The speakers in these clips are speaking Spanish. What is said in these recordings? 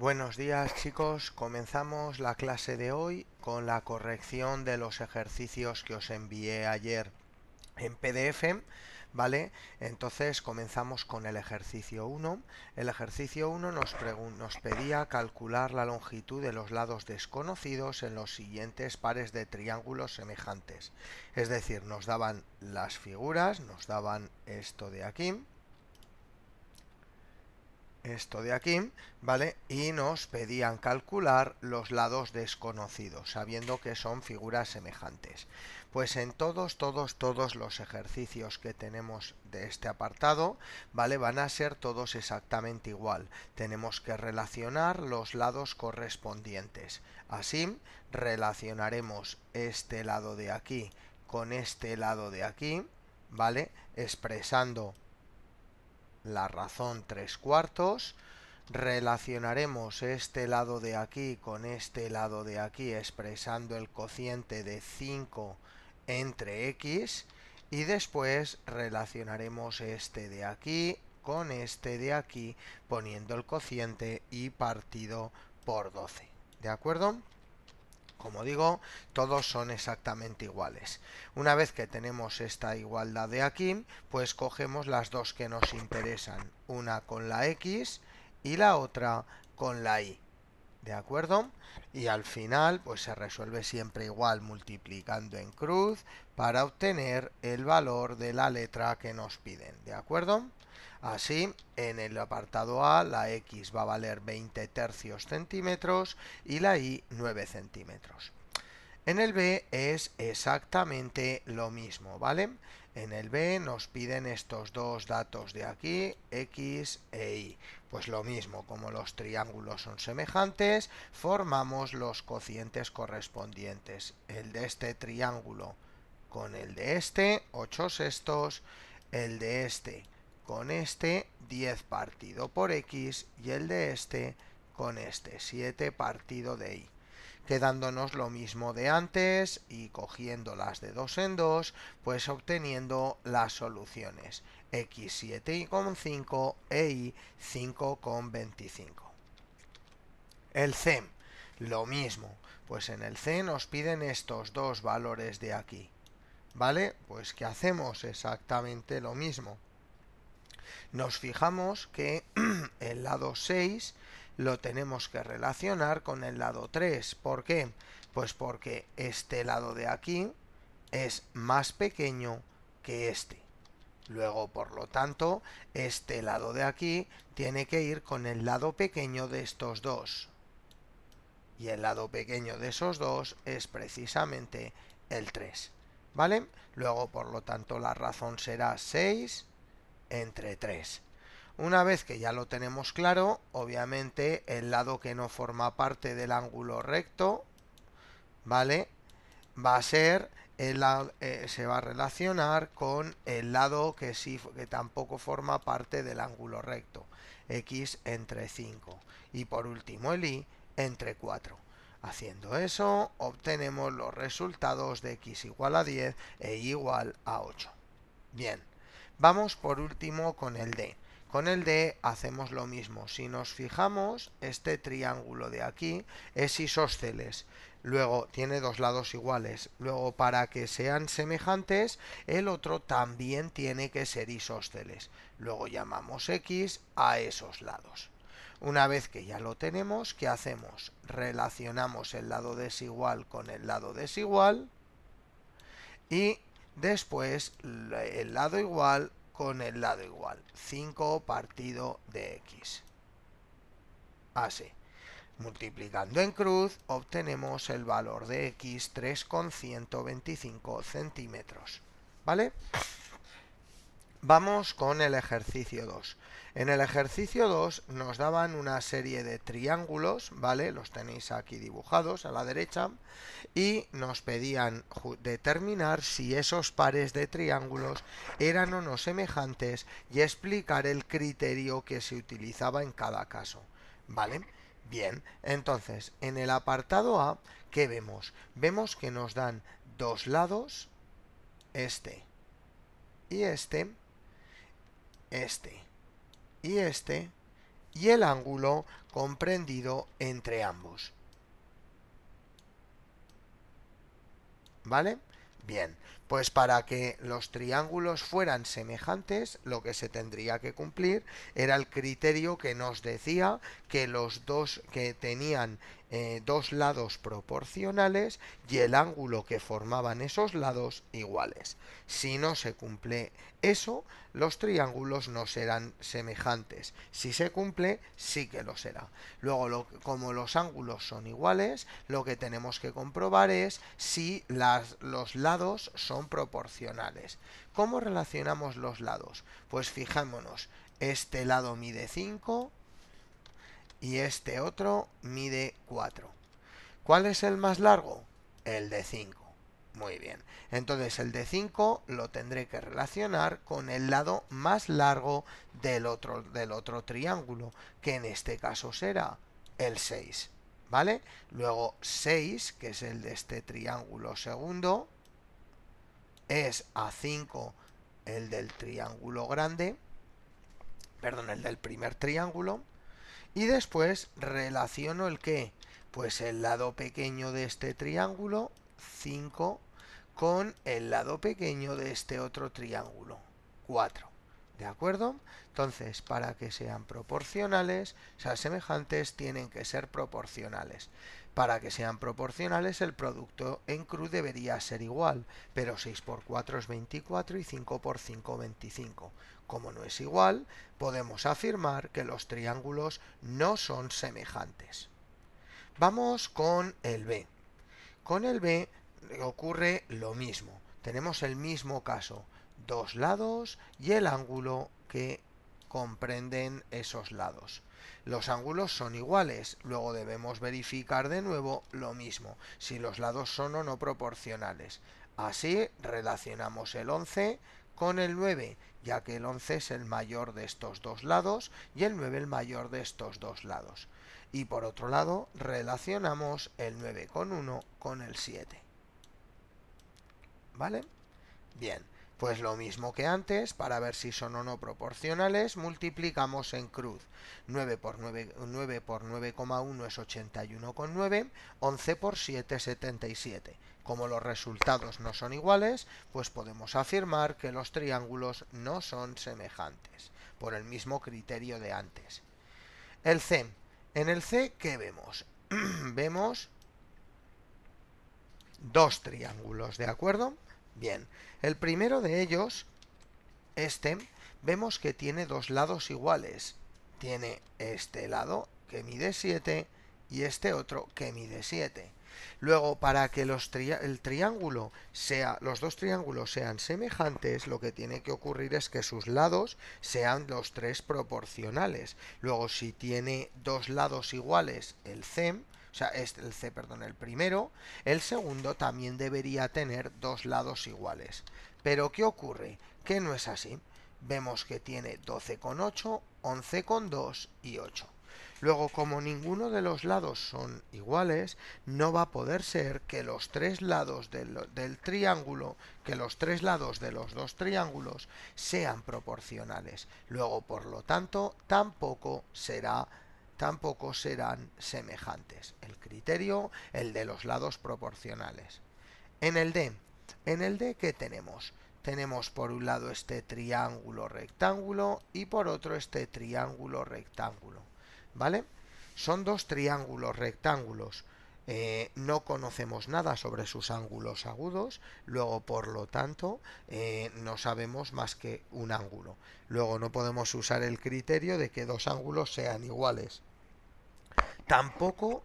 Buenos días chicos, comenzamos la clase de hoy con la corrección de los ejercicios que os envié ayer en PDF, ¿vale? Entonces comenzamos con el ejercicio 1. El ejercicio 1 nos pedía calcular la longitud de los lados desconocidos en los siguientes pares de triángulos semejantes. Es decir, nos daban las figuras, nos daban esto de aquí, ¿vale? Y nos pedían calcular los lados desconocidos, sabiendo que son figuras semejantes. Pues en todos los ejercicios que tenemos de este apartado, ¿vale? Van a ser todos exactamente igual. Tenemos que relacionar los lados correspondientes. Así, relacionaremos este lado de aquí con este lado de aquí, ¿vale? Expresando la razón 3/4. Relacionaremos este lado de aquí con este lado de aquí expresando el cociente de 5 entre x, y después relacionaremos este de aquí con este de aquí poniendo el cociente y partido por 12. ¿De acuerdo? Como digo, todos son exactamente iguales. Una vez que tenemos esta igualdad de aquí, pues cogemos las dos que nos interesan, una con la x y la otra con la y. ¿De acuerdo? Y al final, pues se resuelve siempre igual multiplicando en cruz para obtener el valor de la letra que nos piden. ¿De acuerdo? Así, en el apartado A, la x va a valer 20 tercios centímetros y la y 9 centímetros. En el B es exactamente lo mismo, ¿vale? En el B nos piden estos dos datos de aquí, x e y. Pues lo mismo, como los triángulos son semejantes, formamos los cocientes correspondientes. El de este triángulo con el de este, 8/6, el de este con este, 10 partido por x, y el de este con este, 7 partido de y, quedándonos lo mismo de antes y cogiendo las de 2 en 2, pues obteniendo las soluciones x 7,5 e y 5,25. El C, lo mismo, pues en el C nos piden estos dos valores de aquí, ¿vale? Pues ¿qué hacemos? Exactamente lo mismo. Nos fijamos que el lado 6 lo tenemos que relacionar con el lado 3. ¿Por qué? Pues porque este lado de aquí es más pequeño que este. Luego, por lo tanto, este lado de aquí tiene que ir con el lado pequeño de estos dos. Y el lado pequeño de esos dos es precisamente el 3. ¿Vale? Luego, por lo tanto, la razón será 6 entre 3. Una vez que ya lo tenemos claro, obviamente el lado que no forma parte del ángulo recto, ¿vale? Va a ser se va a relacionar con el lado que sí, que tampoco forma parte del ángulo recto, x entre 5. Y por último el y entre 4. Haciendo eso, obtenemos los resultados de x igual a 10 e y igual a 8. Bien, vamos por último con el D. Con el D hacemos lo mismo. Si nos fijamos, este triángulo de aquí es isósceles. Luego tiene dos lados iguales. Luego, para que sean semejantes, el otro también tiene que ser isósceles. Luego llamamos X a esos lados. Una vez que ya lo tenemos, ¿qué hacemos? Relacionamos el lado desigual con el lado desigual y después el lado igual con el lado igual. 5 partido de x. Así. Multiplicando en cruz obtenemos el valor de x 3,125 centímetros. ¿Vale? Vamos con el ejercicio 2. En el ejercicio 2 nos daban una serie de triángulos, ¿vale? Los tenéis aquí dibujados a la derecha. Y nos pedían determinar si esos pares de triángulos eran o no semejantes y explicar el criterio que se utilizaba en cada caso. ¿Vale? Bien, entonces, en el apartado A, ¿qué vemos? Vemos que nos dan dos lados, este y este y este, y el ángulo comprendido entre ambos. ¿Vale? Bien, pues para que los triángulos fueran semejantes, lo que se tendría que cumplir era el criterio que nos decía que los dos que tenían dos lados proporcionales y el ángulo que formaban esos lados iguales. Si no se cumple eso, los triángulos no serán semejantes. Si se cumple, sí que lo será. Luego, como los ángulos son iguales, lo que tenemos que comprobar es si los lados son proporcionales. ¿Cómo relacionamos los lados? Pues fijémonos, este lado mide 5 y este otro mide 4. ¿Cuál es el más largo? El de 5. Muy bien. Entonces el de 5 lo tendré que relacionar con el lado más largo del otro triángulo, que en este caso será el 6. ¿Vale? Luego 6, que es el de este triángulo segundo, es a 5 el del triángulo grande, perdón, el del primer triángulo, y después relaciono el qué, pues el lado pequeño de este triángulo, 5, con el lado pequeño de este otro triángulo, 4. ¿De acuerdo? Entonces, para que sean proporcionales, o sea, semejantes, tienen que ser proporcionales. Para que sean proporcionales, el producto en cruz debería ser igual, pero 6 por 4 es 24 y 5 por 5 25. Como no es igual, podemos afirmar que los triángulos no son semejantes. Vamos con el B. Con el B ocurre lo mismo. Tenemos el mismo caso, dos lados y el ángulo que comprenden esos lados. Los ángulos son iguales, luego debemos verificar de nuevo lo mismo, si los lados son o no proporcionales. Así relacionamos el 11 con el 9, ya que el 11 es el mayor de estos dos lados y el 9 el mayor de estos dos lados. Y por otro lado, relacionamos el 9 con 1 con el 7. ¿Vale? Bien, pues lo mismo que antes, para ver si son o no proporcionales, multiplicamos en cruz. 9 por 9, 9 por 9,1 es 81,9, 11 por 7 es 77. Como los resultados no son iguales, pues podemos afirmar que los triángulos no son semejantes, por el mismo criterio de antes. El C. En el C, ¿qué vemos? Vemos dos triángulos, ¿de acuerdo? Bien, el primero de ellos, este, vemos que tiene dos lados iguales. Tiene este lado que mide 7 y este otro que mide 7. Luego, para que los dos triángulos sean semejantes, lo que tiene que ocurrir es que sus lados sean los tres proporcionales. Luego, si tiene dos lados iguales, el C, o sea, el primero, el segundo también debería tener dos lados iguales. Pero ¿qué ocurre? Que no es así. Vemos que tiene 12,8, 11,2 y 8. Luego, como ninguno de los lados son iguales, no va a poder ser que los tres lados del triángulo, que los tres lados de los dos triángulos sean proporcionales. Luego, por lo tanto, tampoco serán semejantes. El criterio, el de los lados proporcionales. En el D, ¿qué tenemos? Tenemos por un lado este triángulo rectángulo y por otro este triángulo rectángulo. ¿Vale? Son dos triángulos rectángulos. No conocemos nada sobre sus ángulos agudos, luego por lo tanto no sabemos más que un ángulo. Luego no podemos usar el criterio de que dos ángulos sean iguales. Tampoco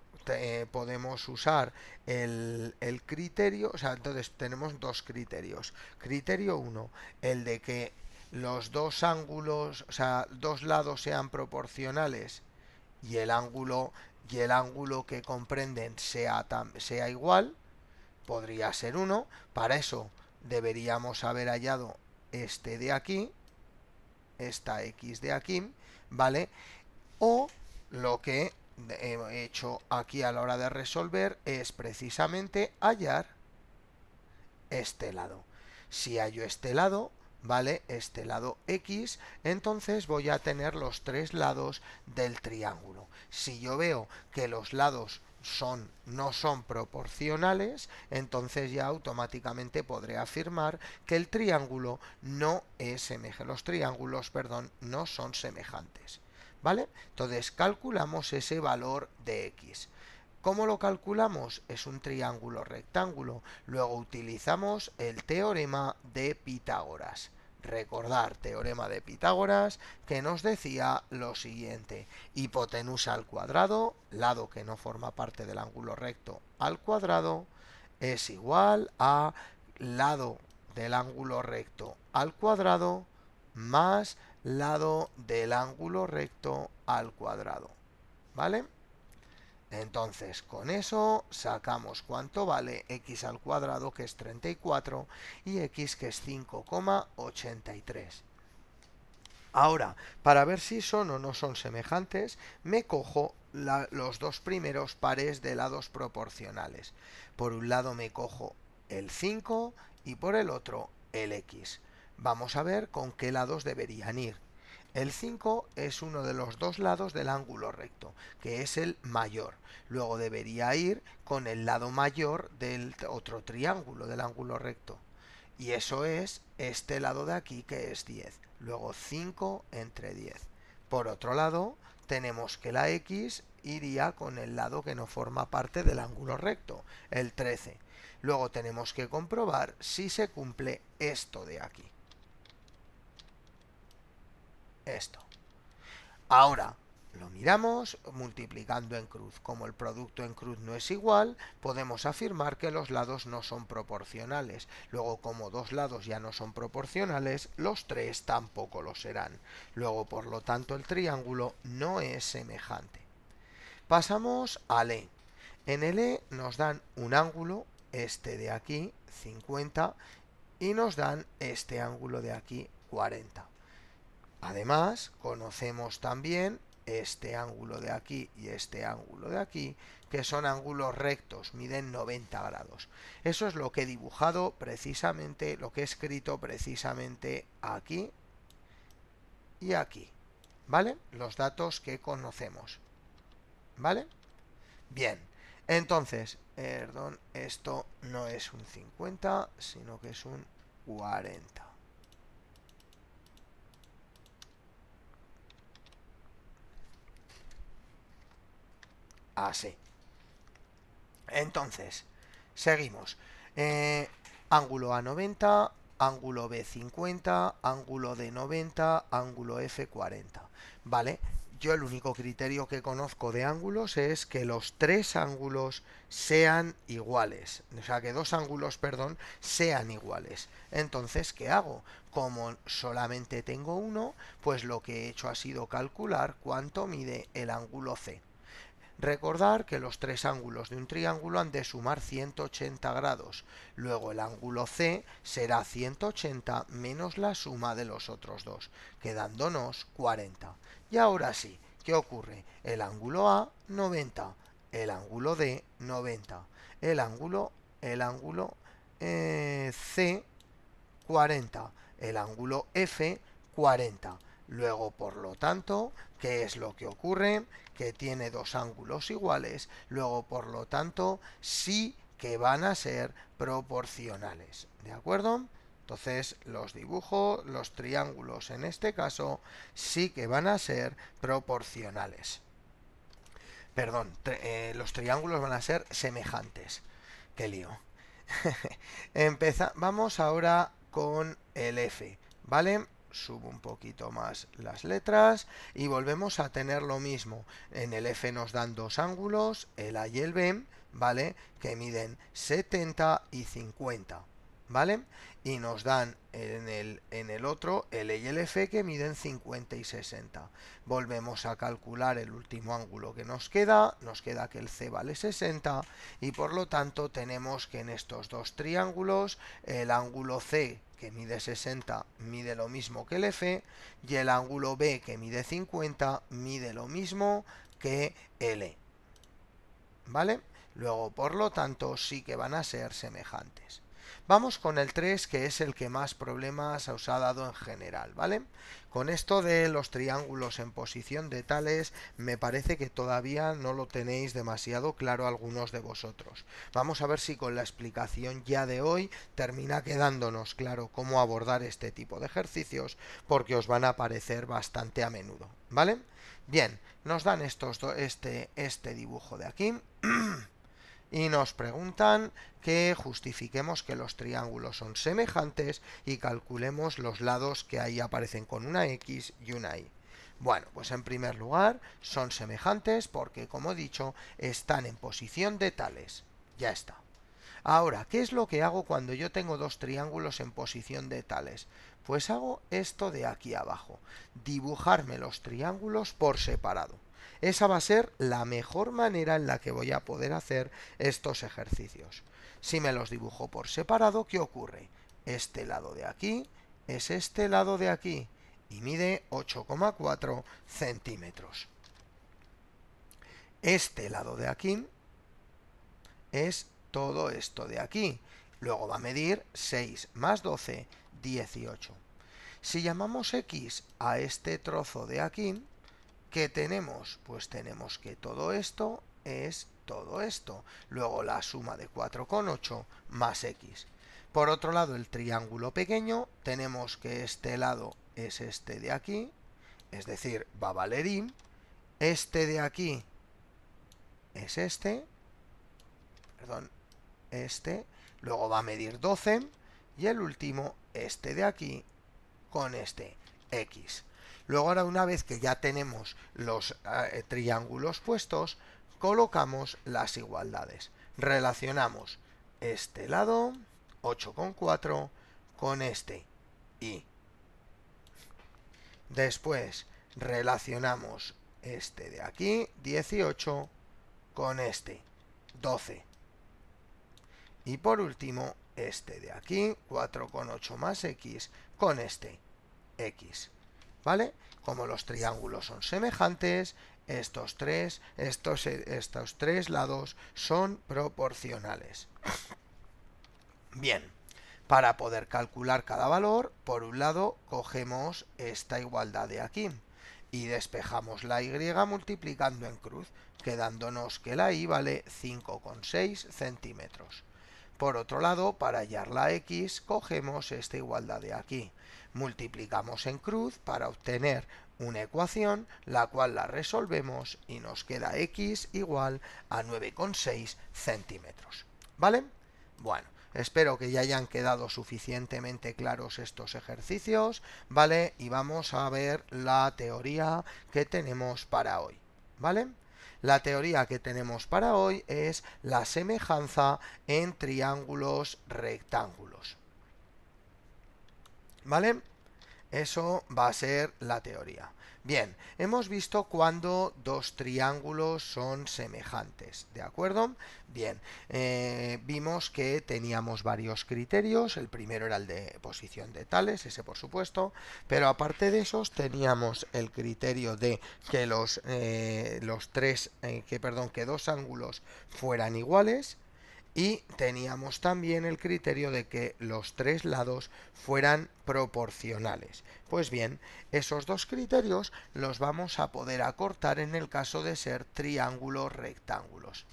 podemos usar el criterio, o sea, entonces tenemos dos criterios. Criterio 1, el de que los dos ángulos, o sea, dos lados sean proporcionales y el ángulo que comprenden sea igual, podría ser 1. Para eso deberíamos haber hallado este de aquí, esta x de aquí, ¿vale? O lo que he hecho aquí a la hora de resolver es precisamente hallar este lado. Si hallo este lado, ¿vale? Este lado X, entonces voy a tener los tres lados del triángulo. Si yo veo que los lados no son proporcionales, entonces ya automáticamente podré afirmar que el triángulo no es semejante, los triángulos, perdón, no son semejantes, ¿vale? Entonces calculamos ese valor de X. ¿Cómo lo calculamos? Es un triángulo rectángulo. Luego utilizamos el teorema de Pitágoras. Recordar, teorema de Pitágoras, que nos decía lo siguiente: hipotenusa al cuadrado, lado que no forma parte del ángulo recto al cuadrado, es igual a lado del ángulo recto al cuadrado más lado del ángulo recto al cuadrado. ¿Vale? Entonces, con eso sacamos cuánto vale x al cuadrado, que es 34, y x, que es 5,83. Ahora, para ver si son o no son semejantes, me cojo los dos primeros pares de lados proporcionales. Por un lado me cojo el 5 y por el otro el x. Vamos a ver con qué lados deberían ir. El 5 es uno de los dos lados del ángulo recto, que es el mayor. Luego debería ir con el lado mayor del otro triángulo del ángulo recto. Y eso es este lado de aquí, que es 10. Luego 5 entre 10. Por otro lado, tenemos que la x iría con el lado que no forma parte del ángulo recto, el 13. Luego tenemos que comprobar si se cumple esto de aquí. Esto. Ahora lo miramos multiplicando en cruz. Como el producto en cruz no es igual, podemos afirmar que los lados no son proporcionales. Luego, como dos lados ya no son proporcionales, los tres tampoco lo serán. Luego, por lo tanto, el triángulo no es semejante. Pasamos al E. En el E nos dan un ángulo, este de aquí, 50, y nos dan este ángulo de aquí, 40. Además, conocemos también este ángulo de aquí y este ángulo de aquí, que son ángulos rectos, miden 90 grados. Eso es lo que he dibujado precisamente, lo que he escrito precisamente aquí y aquí, ¿vale? Los datos que conocemos, ¿vale? Bien, entonces, perdón, esto no es un 50, sino que es un 40. Así. Entonces, seguimos. Ángulo A 90, ángulo B 50, ángulo D 90, ángulo F 40. ¿Vale? Yo el único criterio que conozco de ángulos es que los tres ángulos sean iguales. O sea, que dos ángulos, perdón, sean iguales. Entonces, ¿qué hago? Como solamente tengo uno, pues lo que he hecho ha sido calcular cuánto mide el ángulo C. Recordar que los tres ángulos de un triángulo han de sumar 180 grados. Luego el ángulo C será 180 menos la suma de los otros dos, quedándonos 40. Y ahora sí, ¿qué ocurre? El ángulo A, 90. El ángulo D, 90. El ángulo C, 40. El ángulo F, 40. Luego, por lo tanto, ¿qué es lo que ocurre? Que tiene dos ángulos iguales. Luego, por lo tanto, sí que van a ser proporcionales. ¿De acuerdo? Entonces, los dibujos, los triángulos en este caso, sí que van a ser proporcionales. Perdón, los triángulos van a ser semejantes. Qué lío. Vamos ahora con el F, ¿vale? Subo un poquito más las letras y volvemos a tener lo mismo. En el F nos dan dos ángulos, el A y el B, ¿vale? Que miden 70 y 50, ¿vale? Y nos dan en el otro el E y el F, que miden 50 y 60. Volvemos a calcular el último ángulo que nos queda que el C vale 60, y por lo tanto tenemos que en estos dos triángulos el ángulo C, que mide 60, mide lo mismo que el F, y el ángulo B, que mide 50, mide lo mismo que el E, ¿vale? Luego, por lo tanto, sí que van a ser semejantes. Vamos con el 3, que es el que más problemas os ha dado en general, ¿vale? Con esto de los triángulos en posición de tales, me parece que todavía no lo tenéis demasiado claro algunos de vosotros. Vamos a ver si con la explicación ya de hoy termina quedándonos claro cómo abordar este tipo de ejercicios, porque os van a aparecer bastante a menudo, ¿vale? Bien, nos dan este dibujo de aquí y nos preguntan que justifiquemos que los triángulos son semejantes y calculemos los lados que ahí aparecen con una X y una Y. Bueno, pues en primer lugar son semejantes porque, como he dicho, están en posición de tales. Ya está. Ahora, ¿qué es lo que hago cuando yo tengo dos triángulos en posición de tales? Pues hago esto de aquí abajo, dibujarme los triángulos por separado. Esa va a ser la mejor manera en la que voy a poder hacer estos ejercicios. Si me los dibujo por separado, ¿qué ocurre? Este lado de aquí es este lado de aquí y mide 8,4 centímetros. Este lado de aquí es todo esto de aquí. Luego va a medir 6 más 12, 18. Si llamamos X a este trozo de aquí, ¿qué tenemos? Pues tenemos que todo esto es todo esto. Luego la suma de 4,8 más X. Por otro lado, el triángulo pequeño, tenemos que este lado es este de aquí, es decir, va a valer Y. Este de aquí es este, perdón, este, luego va a medir 12 y el último, este de aquí, con este, X. Luego ahora una vez que ya tenemos los triángulos puestos, colocamos las igualdades. Relacionamos este lado, 8,4, con este, Y. Después relacionamos este de aquí, 18, con este, 12. Y por último, este de aquí, 4,8 más X, con este, X. ¿Vale? Como los triángulos son semejantes, estos tres lados son proporcionales. Bien, para poder calcular cada valor, por un lado cogemos esta igualdad de aquí y despejamos la Y multiplicando en cruz, quedándonos que la Y vale 5,6 centímetros. Por otro lado, para hallar la X, cogemos esta igualdad de aquí. Multiplicamos en cruz para obtener una ecuación, la cual la resolvemos y nos queda X igual a 9,6 centímetros. ¿Vale? Bueno, espero que ya hayan quedado suficientemente claros estos ejercicios, ¿vale? Y vamos a ver la teoría que tenemos para hoy, ¿vale? La teoría que tenemos para hoy es la semejanza en triángulos rectángulos. ¿Vale? Eso va a ser la teoría. Bien, hemos visto cuando dos triángulos son semejantes, ¿de acuerdo? Bien, vimos que teníamos varios criterios. El primero era el de posición de tales, ese por supuesto, pero aparte de esos teníamos el criterio de que que dos ángulos fueran iguales. Y teníamos también el criterio de que los tres lados fueran proporcionales. Pues bien, esos dos criterios los vamos a poder acortar en el caso de ser triángulos rectángulos.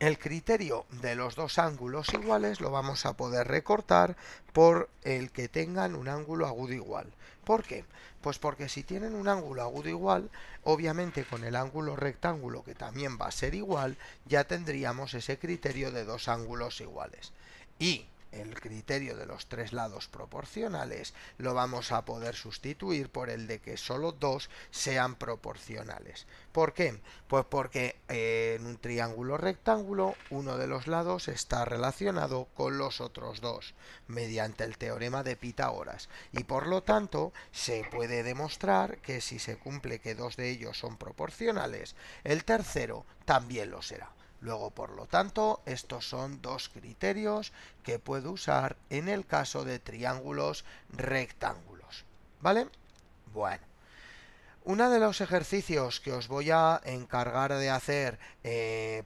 El criterio de los dos ángulos iguales lo vamos a poder recortar por el que tengan un ángulo agudo igual. ¿Por qué? Pues porque si tienen un ángulo agudo igual, obviamente con el ángulo rectángulo, que también va a ser igual, ya tendríamos ese criterio de dos ángulos iguales. Y el criterio de los tres lados proporcionales lo vamos a poder sustituir por el de que solo dos sean proporcionales. ¿Por qué? Pues porque en un triángulo rectángulo uno de los lados está relacionado con los otros dos mediante el teorema de Pitágoras y por lo tanto se puede demostrar que si se cumple que dos de ellos son proporcionales, el tercero también lo será. Luego, por lo tanto, estos son dos criterios que puedo usar en el caso de triángulos rectángulos. ¿Vale? Bueno, Uno de los ejercicios que os voy a encargar de hacer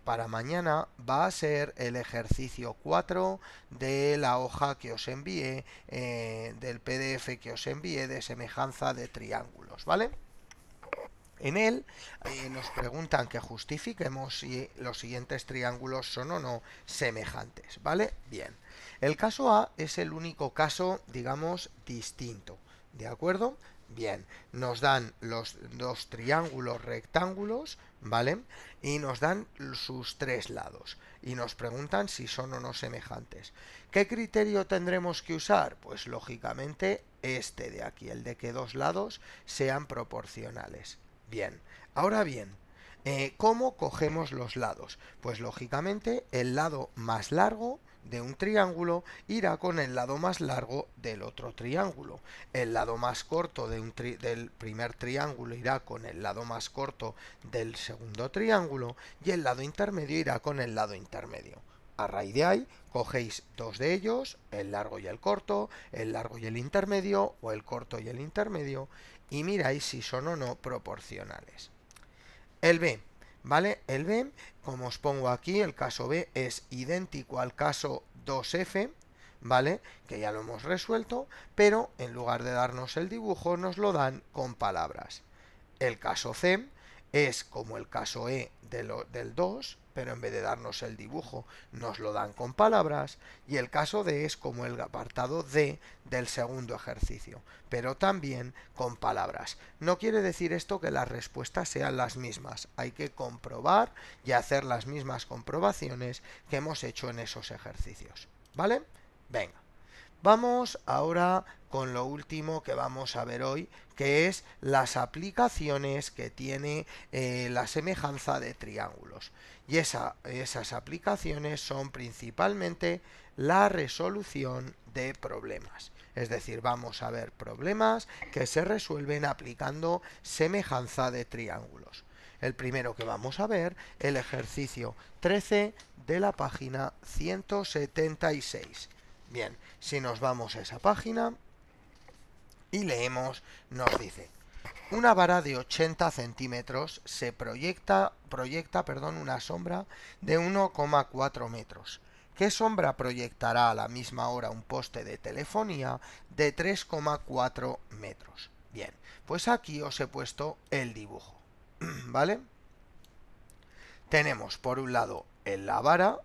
para mañana va a ser el ejercicio 4 de la hoja que os envié, del PDF que os envié de semejanza de triángulos, ¿vale? En él nos preguntan que justifiquemos si los siguientes triángulos son o no semejantes, ¿vale? Bien. El caso A es el único caso, digamos, distinto, ¿de acuerdo? Bien, nos dan los dos triángulos rectángulos, ¿vale? Y nos dan sus tres lados. Y nos preguntan si son o no semejantes. ¿Qué criterio tendremos que usar? Pues lógicamente este de aquí, el de que dos lados sean proporcionales. Bien, ahora bien, ¿cómo cogemos los lados? Pues lógicamente el lado más largo de un triángulo irá con el lado más largo del otro triángulo. El lado más corto del primer triángulo irá con el lado más corto del segundo triángulo y el lado intermedio irá con el lado intermedio. A raíz de ahí, cogéis dos de ellos, el largo y el largo y el intermedio, o el corto y el intermedio, y miráis si son o no proporcionales. El B, ¿vale? El B, como os pongo aquí, el caso B es idéntico al caso 2F, ¿vale? Que ya lo hemos resuelto, pero en lugar de darnos el dibujo, nos lo dan con palabras. El caso C es como el caso E del 2, pero en vez de darnos el dibujo nos lo dan con palabras, y el caso D es como el apartado D del segundo ejercicio, pero también con palabras. No quiere decir esto que las respuestas sean las mismas, hay que comprobar y hacer las mismas comprobaciones que hemos hecho en esos ejercicios, ¿vale? Venga. Vamos ahora con lo último que vamos a ver hoy, que es las aplicaciones que tiene la semejanza de triángulos. Y esas aplicaciones son principalmente la resolución de problemas. Es decir, vamos a ver problemas que se resuelven aplicando semejanza de triángulos. El primero que vamos a ver, el ejercicio 13 de la página 176. Bien, si nos vamos a esa página y leemos, nos dice: una vara de 80 centímetros se proyecta una sombra de 1,4 metros. ¿Qué sombra proyectará a la misma hora un poste de telefonía de 3,4 metros? Bien, pues aquí os he puesto el dibujo, ¿vale? Tenemos por un lado la vara,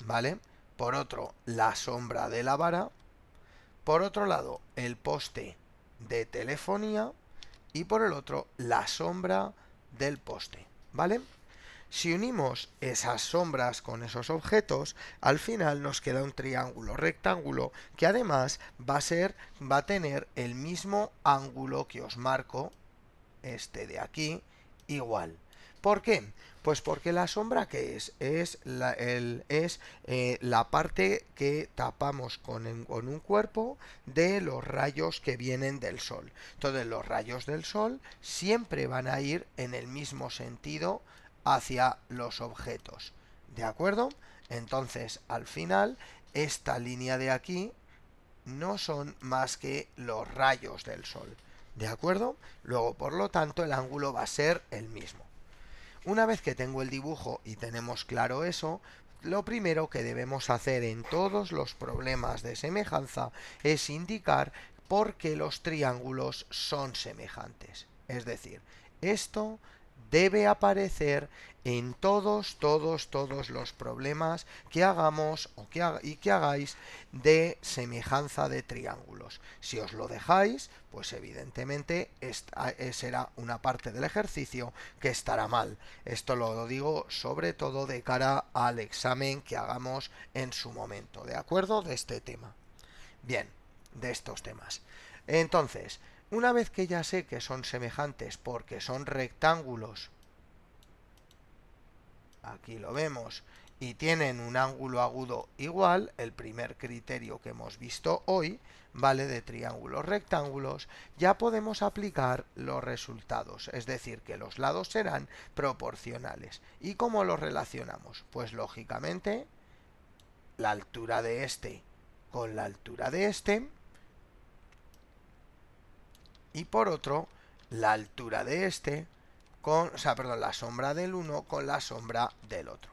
¿vale? Por otro, la sombra de la vara. Por otro lado, el poste de telefonía. Y por el otro, la sombra del poste, ¿vale? Si unimos esas sombras con esos objetos, al final nos queda un triángulo rectángulo que además va a tener el mismo ángulo que os marco, este de aquí, igual. ¿Por qué? Pues porque la sombra, ¿qué es? La parte que tapamos con un cuerpo de los rayos que vienen del sol. Entonces los rayos del sol siempre van a ir en el mismo sentido hacia los objetos. ¿De acuerdo? Entonces al final esta línea de aquí no son más que los rayos del sol. ¿De acuerdo? Luego, por lo tanto, el ángulo va a ser el mismo. Una vez que tengo el dibujo y tenemos claro eso, lo primero que debemos hacer en todos los problemas de semejanza es indicar por qué los triángulos son semejantes. Es decir, esto debe aparecer en todos los problemas que hagamos y que hagáis de semejanza de triángulos. Si os lo dejáis, pues evidentemente será una parte del ejercicio que estará mal. Esto lo digo sobre todo de cara al examen que hagamos en su momento, ¿de acuerdo? De este tema. Bien, de estos temas. Entonces, una vez que ya sé que son semejantes porque son rectángulos, aquí lo vemos, y tienen un ángulo agudo igual, el primer criterio que hemos visto hoy, ¿vale? De triángulos rectángulos, ya podemos aplicar los resultados, es decir, que los lados serán proporcionales. ¿Y cómo los relacionamos? Pues lógicamente, la altura de este con la altura de este, y por otro, la altura de este con, o sea, perdón, la sombra del uno con la sombra del otro.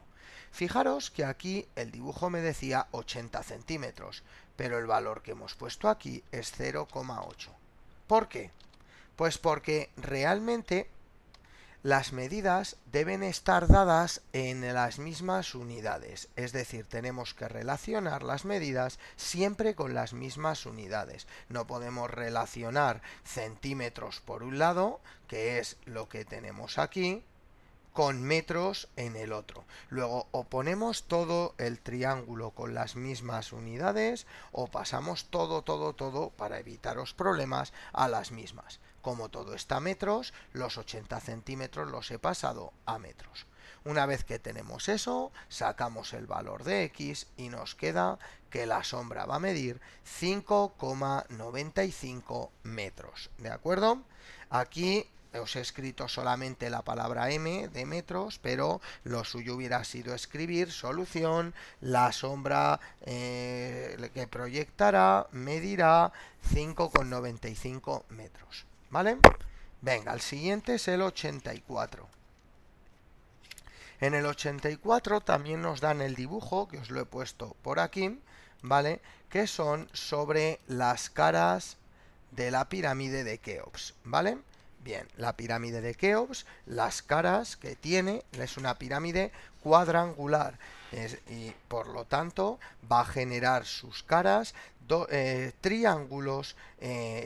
Fijaros que aquí el dibujo me decía 80 centímetros, pero el valor que hemos puesto aquí es 0,8. ¿Por qué? Pues porque realmente las medidas deben estar dadas en las mismas unidades, es decir, tenemos que relacionar las medidas siempre con las mismas unidades. No podemos relacionar centímetros por un lado, que es lo que tenemos aquí, con metros en el otro. Luego o ponemos todo el triángulo con las mismas unidades o pasamos todo para evitaros problemas a las mismas. Como todo está a metros, los 80 centímetros los he pasado a metros. Una vez que tenemos eso, sacamos el valor de x y nos queda que la sombra va a medir 5,95 metros. ¿De acuerdo? Aquí os he escrito solamente la palabra m de metros, pero lo suyo hubiera sido escribir solución, la sombra que proyectará medirá 5,95 metros. ¿Vale? Venga, el siguiente es el 84. En el 84 también nos dan el dibujo, que os lo he puesto por aquí, ¿vale? Que son sobre las caras de la pirámide de Keops, ¿vale? Bien, la pirámide de Keops, las caras que tiene, es una pirámide cuadrangular y por lo tanto va a generar sus caras triángulos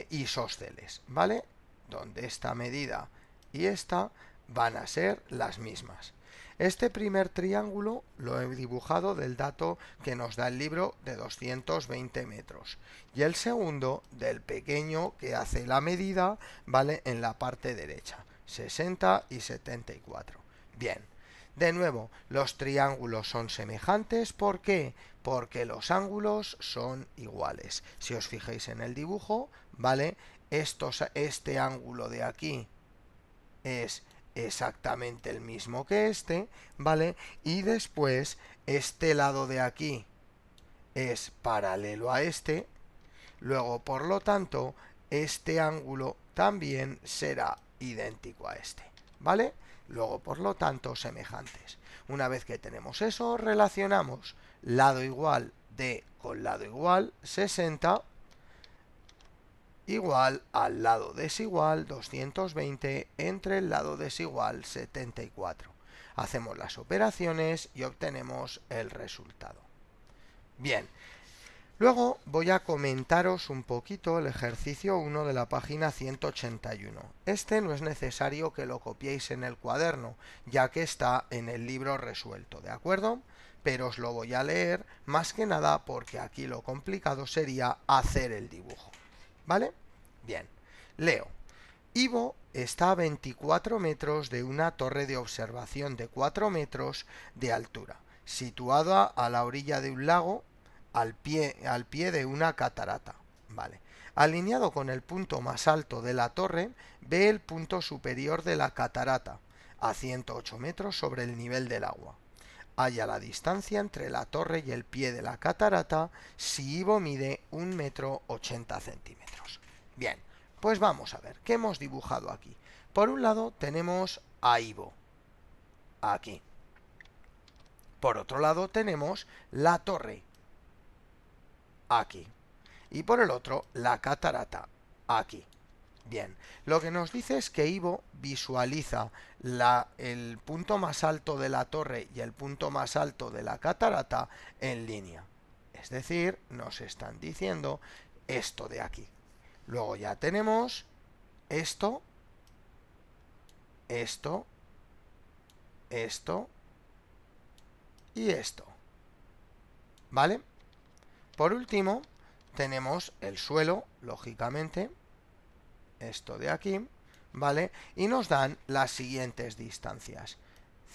isósceles, ¿vale? Donde esta medida y esta van a ser las mismas. Este primer triángulo lo he dibujado del dato que nos da el libro de 220 metros y el segundo del pequeño que hace la medida, ¿vale? En la parte derecha, 60 y 74. Bien, de nuevo, los triángulos son semejantes. ¿Por qué? Porque los ángulos son iguales. Si os fijáis en el dibujo, ¿vale? Este ángulo de aquí es exactamente el mismo que este, ¿vale? Y después este lado de aquí es paralelo a este, luego por lo tanto este ángulo también será idéntico a este, ¿vale? Luego por lo tanto semejantes. Una vez que tenemos eso, relacionamos lado igual de con lado igual, 60, igual al lado desigual 220 entre el lado desigual 74. Hacemos las operaciones y obtenemos el resultado. Bien, luego voy a comentaros un poquito el ejercicio 1 de la página 181. Este no es necesario que lo copiéis en el cuaderno, ya que está en el libro resuelto, ¿de acuerdo? Pero os lo voy a leer más que nada porque aquí lo complicado sería hacer el dibujo. ¿Vale? Bien, leo. Ivo está a 24 metros de una torre de observación de 4 metros de altura, situada a la orilla de un lago, al pie de una catarata. Vale. Alineado con el punto más alto de la torre, ve el punto superior de la catarata, a 108 metros sobre el nivel del agua. Halla la distancia entre la torre y el pie de la catarata si Ivo mide 1,80 m. Bien, pues vamos a ver, ¿qué hemos dibujado aquí? Por un lado tenemos a Ivo, aquí. Por otro lado tenemos la torre, aquí. Y por el otro, la catarata, aquí. Bien, lo que nos dice es que Ivo visualiza el punto más alto de la torre y el punto más alto de la catarata en línea. Es decir, nos están diciendo esto de aquí. Luego ya tenemos esto, esto, esto y esto. ¿Vale? Por último, tenemos el suelo, lógicamente, esto de aquí, ¿vale? Y nos dan las siguientes distancias.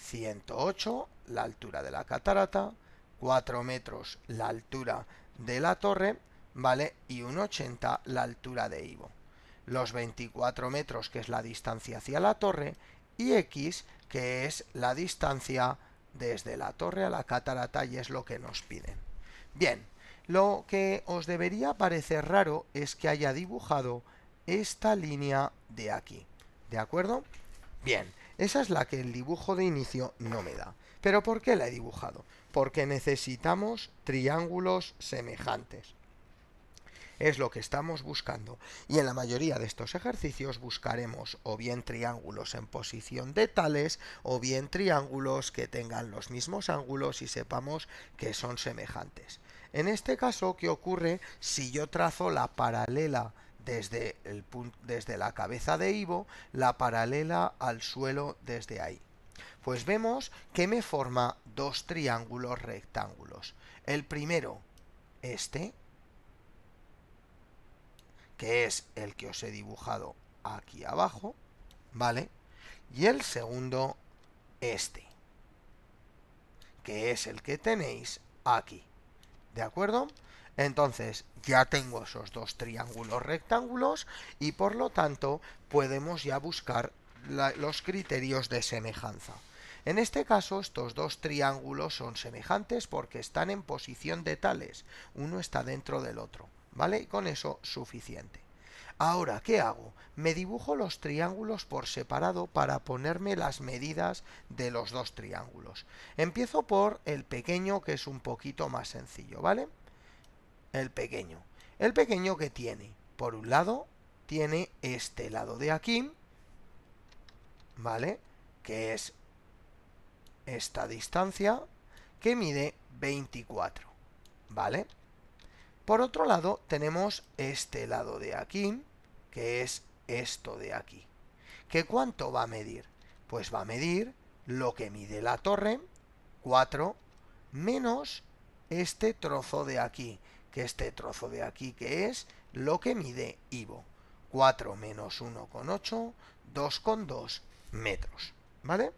108, la altura de la catarata, 4 metros la altura de la torre, ¿vale? Y 1,80 la altura de Ivo. Los 24 metros, que es la distancia hacia la torre, y x, que es la distancia desde la torre a la catarata, y es lo que nos piden. Bien, lo que os debería parecer raro es que haya dibujado esta línea de aquí. ¿De acuerdo? Bien, esa es la que el dibujo de inicio no me da. ¿Pero por qué la he dibujado? Porque necesitamos triángulos semejantes. Es lo que estamos buscando. Y en la mayoría de estos ejercicios buscaremos o bien triángulos en posición de tales o bien triángulos que tengan los mismos ángulos y sepamos que son semejantes. En este caso, ¿qué ocurre si yo trazo la paralela desde la cabeza de Ivo, la paralela al suelo desde ahí? Pues vemos que me forma dos triángulos rectángulos. El primero, este, que es el que os he dibujado aquí abajo, ¿vale? Y el segundo, este, que es el que tenéis aquí, ¿de acuerdo? Entonces ya tengo esos dos triángulos rectángulos y por lo tanto podemos ya buscar los criterios de semejanza. En este caso estos dos triángulos son semejantes porque están en posición de tales, uno está dentro del otro, ¿vale? Y con eso suficiente. Ahora, ¿qué hago? Me dibujo los triángulos por separado para ponerme las medidas de los dos triángulos. Empiezo por el pequeño, que es un poquito más sencillo, ¿vale? El pequeño. El pequeño que tiene, por un lado, tiene este lado de aquí, ¿vale? Que es esta distancia, que mide 24, ¿vale? Por otro lado, tenemos este lado de aquí, que es esto de aquí. ¿Qué cuánto va a medir? Pues va a medir lo que mide la torre, 4, menos este trozo de aquí, que este trozo de aquí que es lo que mide Ivo. 4 menos 1,8, 2,2 metros, ¿vale?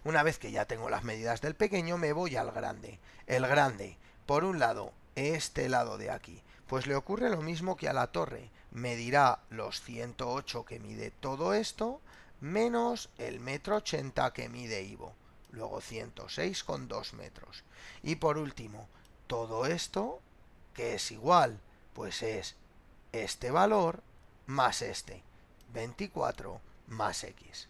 Una vez que ya tengo las medidas del pequeño, me voy al grande. El grande, por un lado, este lado de aquí, pues le ocurre lo mismo que a la torre. Medirá los 108 que mide todo esto, menos el 1,80 m que mide Ivo. Luego 106,2 metros. Y por último, todo esto, que es igual, pues es este valor más este, 24 más x.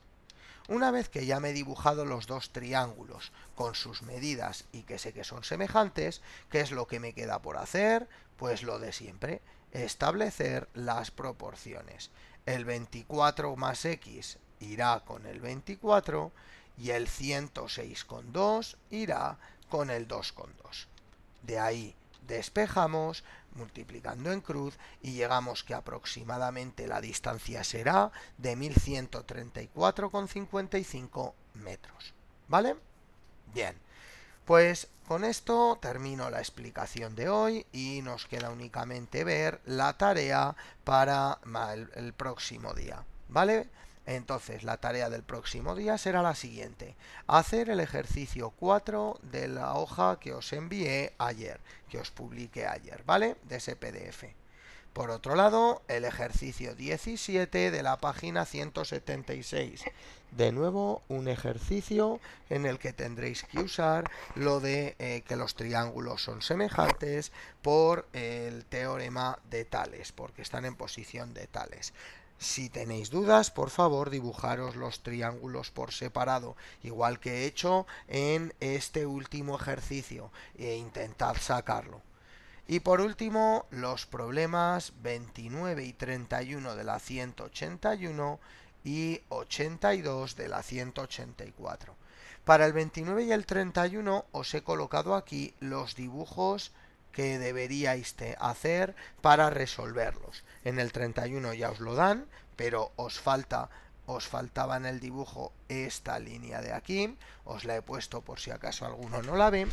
Una vez que ya me he dibujado los dos triángulos con sus medidas y que sé que son semejantes, ¿qué es lo que me queda por hacer? Pues lo de siempre, establecer las proporciones. El 24 más x irá con el 24 y el 106,2 irá con el 2,2. De ahí despejamos multiplicando en cruz y llegamos que aproximadamente la distancia será de 1134,55 metros. ¿Vale? Bien, pues con esto termino la explicación de hoy y nos queda únicamente ver la tarea para el próximo día. ¿Vale? Entonces, la tarea del próximo día será la siguiente. Hacer el ejercicio 4 de la hoja que os envié ayer, que os publiqué ayer, ¿vale? De ese PDF. Por otro lado, el ejercicio 17 de la página 176. De nuevo, un ejercicio en el que tendréis que usar lo de que los triángulos son semejantes por el teorema de Tales, porque están en posición de Tales. Si tenéis dudas, por favor, dibujaros los triángulos por separado, igual que he hecho en este último ejercicio, e intentad sacarlo. Y por último, los problemas 29 y 31 de la 181 y 82 de la 184. Para el 29 y el 31 os he colocado aquí los dibujos que deberíais hacer para resolverlos. En el 31 ya os lo dan, pero os faltaba en el dibujo esta línea de aquí, os la he puesto por si acaso alguno no la ve.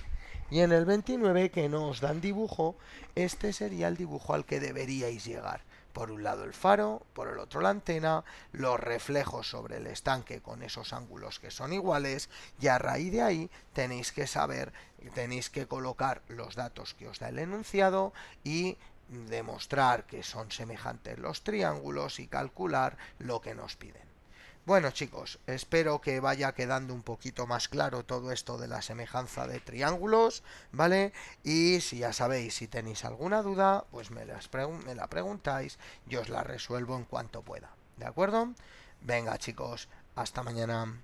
Y en el 29, que no os dan dibujo, este sería el dibujo al que deberíais llegar. Por un lado el faro, por el otro la antena, los reflejos sobre el estanque con esos ángulos que son iguales, y a raíz de ahí tenéis que saber, tenéis que colocar los datos que os da el enunciado y demostrar que son semejantes los triángulos y calcular lo que nos piden. Bueno chicos, espero que vaya quedando un poquito más claro todo esto de la semejanza de triángulos, ¿vale? Y si ya sabéis, si tenéis alguna duda, pues me la preguntáis y os la resuelvo en cuanto pueda, ¿De acuerdo? Venga chicos, hasta mañana.